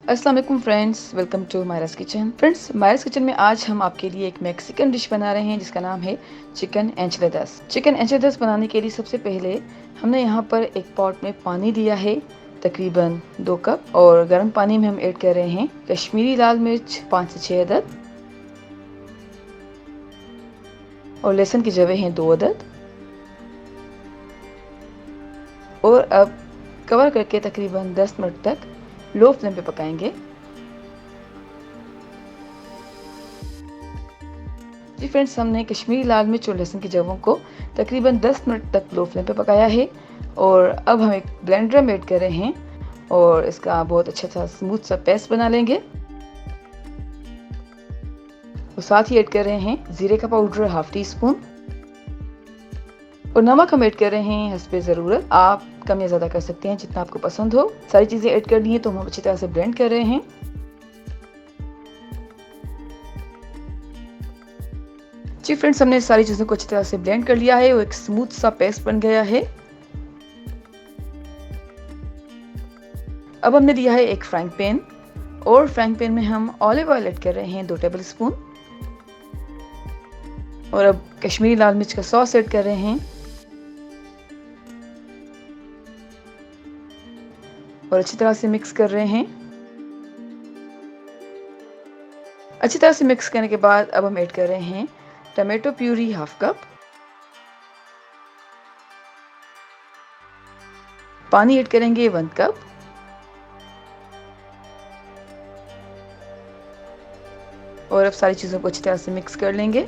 अस्सलाम वालेकुम friends, welcome to Myra's kitchen. Friends, Myra's kitchen में आज हम आपके लिए एक मैक्सिकन डिश बना रहे हैं जिसका नाम है चिकन एंचिलादास। चिकन एंचिलादास बनाने के लिए सबसे पहले हमने यहाँ पर एक पॉट में पानी लिया है, तकरीबन 2 कप, और गर्म पानी में हम ऐड कर रहे हैं कश्मीरी लाल मिर्च 5 से 6 अदद, और लहसुन की जवे हैं 2 अदद। और अब कवर करके तकरीबन 10 मिनट तक लो फ्लेम पे पकाएंगे। जी फ्रेंड्स, हमने कश्मीरी लाल मिर्च और लहसुन की जवों को तकरीबन 10 मिनट तक लो फ्लेम पे पकाया है। और अब हम एक ब्लेंडर में ऐड कर रहे हैं और इसका बहुत अच्छा सा स्मूथ सा पेस्ट बना लेंगे। और साथ ही ऐड कर रहे हैं जीरे का पाउडर हाफ टी स्पून, और नमक हम ऐड कर रहे हैं हस्बे ज़रूरत। आप कम या ज़्यादा कर सकते हैं जितना आपको पसंद हो। सारी चीज़ें ऐड कर दी हैं तो हम अच्छी तरह से ब्लेंड कर रहे हैं। जी फ्रेंड्स, हमने सारी चीज़ों को अच्छी तरह से ब्लेंड कर लिया है और एक स्मूथ सा पेस्ट बन गया है। अब हमने लिया है एक फ्राइंग पैन, और फ्राइंग पैन में हम ऑलिव ऑयल ऐड कर रहे हैं 2 टेबल स्पून, और अब कश्मीरी लाल मिर्च का सॉस ऐड कर रहे हैं और अच्छी तरह से मिक्स कर रहे हैं। अच्छी तरह से मिक्स करने के बाद अब हम ऐड कर रहे हैं टमाटो प्यूरी हाफ कप, पानी ऐड करेंगे 1 कप, और अब सारी चीज़ों को अच्छी तरह से मिक्स कर लेंगे।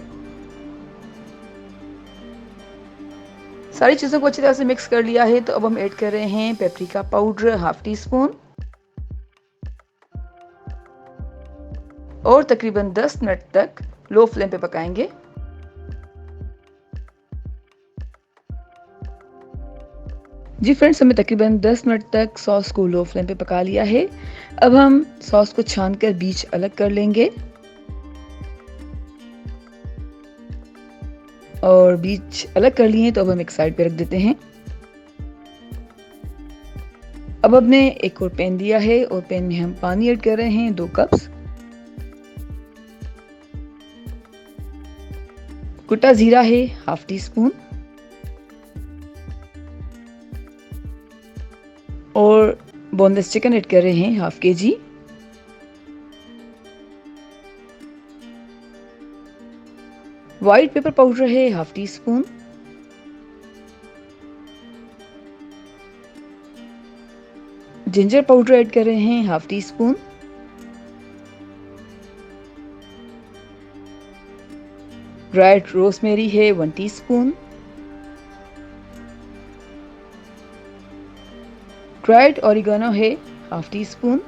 सारी चीज़ों को अच्छी तरह से मिक्स कर लिया है तो अब हम ऐड कर रहे हैं paprika powder half teaspoon, और तकरीबन 10 मिनट तक लो फ्लेम पे पकाएंगे। जी फ्रेंड्स, हमने तकरीबन 10 मिनट तक सॉस को लो फ्लेम पे पका लिया है। अब हम सॉस को छानकर बीज अलग कर लेंगे, और बीज अलग कर लिए हैं तो अब हम एक साइड पे रख देते हैं। अब हमने एक और पैन लिया है और पैन में हम पानी ऐड कर रहे हैं 2 कप्स, कुटा जीरा है हाफ टी स्पून, और बोनलेस चिकन ऐड कर रहे हैं half KG, white pepper powder है half teaspoon, ginger powder add कर रहे हैं half teaspoon, dried rosemary है 1 टीस्पून, ड्राइड ऑरिगेनो है हाफ टी स्पून,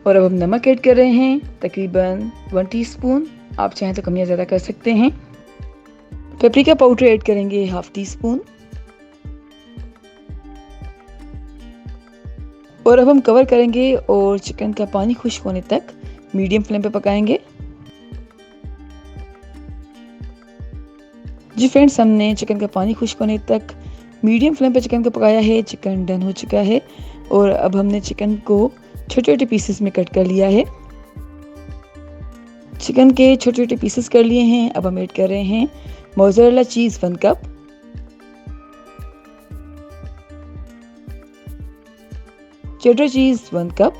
और अब हम नमक ऐड कर रहे हैं तकरीबन 1 टीस्पून। आप चाहें तो कम या ज़्यादा कर सकते हैं। पेपरिका पाउडर ऐड करेंगे हाफ टी स्पून, और अब हम कवर करेंगे और चिकन का पानी खुश्क होने तक मीडियम फ्लेम पे पकाएंगे। जी फ्रेंड्स, हमने चिकन का पानी खुश्क होने तक मीडियम फ्लेम पे चिकन को पकाया है। चिकन डन हो चुका है और अब हमने चिकन को छोटे छोटे पीसेस में कट कर लिया है। चिकन के छोटे छोटे पीसेस कर लिए हैं। अब हम ऐड कर रहे हैं मोज़रेला चीज़ 1 कप, चेडर चीज़ 1 कप,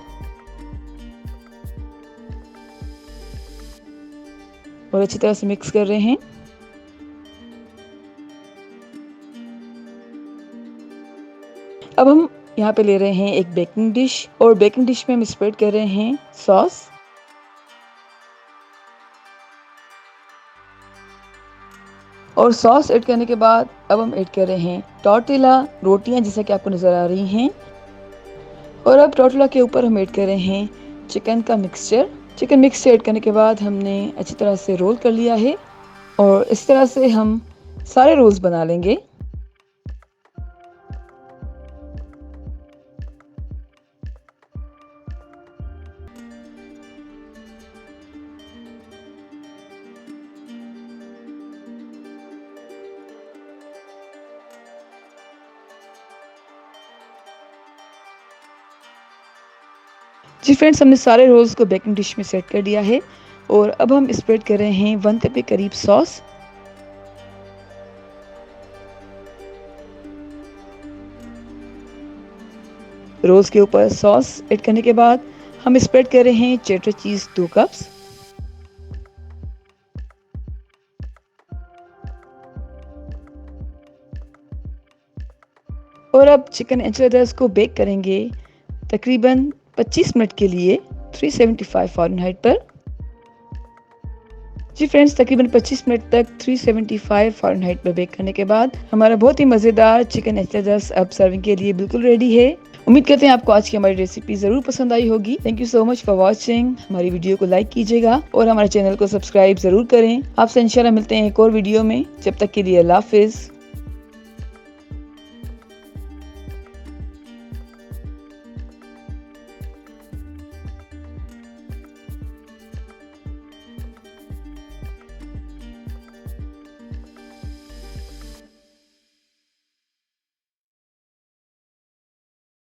और अच्छी तरह से मिक्स कर रहे हैं। अब हम यहाँ पे ले रहे हैं एक बेकिंग डिश, और बेकिंग डिश में हम स्प्रेड कर रहे हैं सॉस, और सॉस ऐड करने के बाद अब हम ऐड कर रहे हैं टॉर्टिला रोटियां, जैसा कि आपको नज़र आ रही हैं। और अब टॉर्टिला के ऊपर हम ऐड कर रहे हैं चिकन का मिक्सचर। चिकन मिक्सचर ऐड करने के बाद हमने अच्छी तरह से रोल कर लिया है, और इस तरह से हम सारे रोल्स बना लेंगे। जी फ्रेंड्स, हमने सारे रोल्स को बेकिंग डिश में सेट कर दिया है और अब हम स्प्रेड कर रहे हैं 1 कप के करीब सॉस। रोल्स के ऊपर सॉस ऐड करने के बाद हम स्प्रेड कर रहे हैं चेडर चीज़ 2 कप्स। और अब चिकन एंचिलाडास को बेक करेंगे तकरीबन 25 मिनट के लिए 375 फ़ारेनहाइट पर। जी फ्रेंड्स, तकरीबन 25 मिनट तक 375 फ़ारेनहाइट पर बेक करने के बाद हमारा बहुत ही मज़ेदार चिकन एंचिलाडास अब सर्विंग के लिए बिल्कुल रेडी है। उम्मीद करते हैं आपको आज की हमारी रेसिपी ज़रूर पसंद आई होगी। Thank you so much for watching. हमारी वीडियो को लाइक कीजिएगा और हमारे चैनल को सब्सक्राइब ज़रूर करें। आपसे इंशाल्लाह मिलते हैं एक और वीडियो में। जब तक के लिए अल्लाह हाफिज़।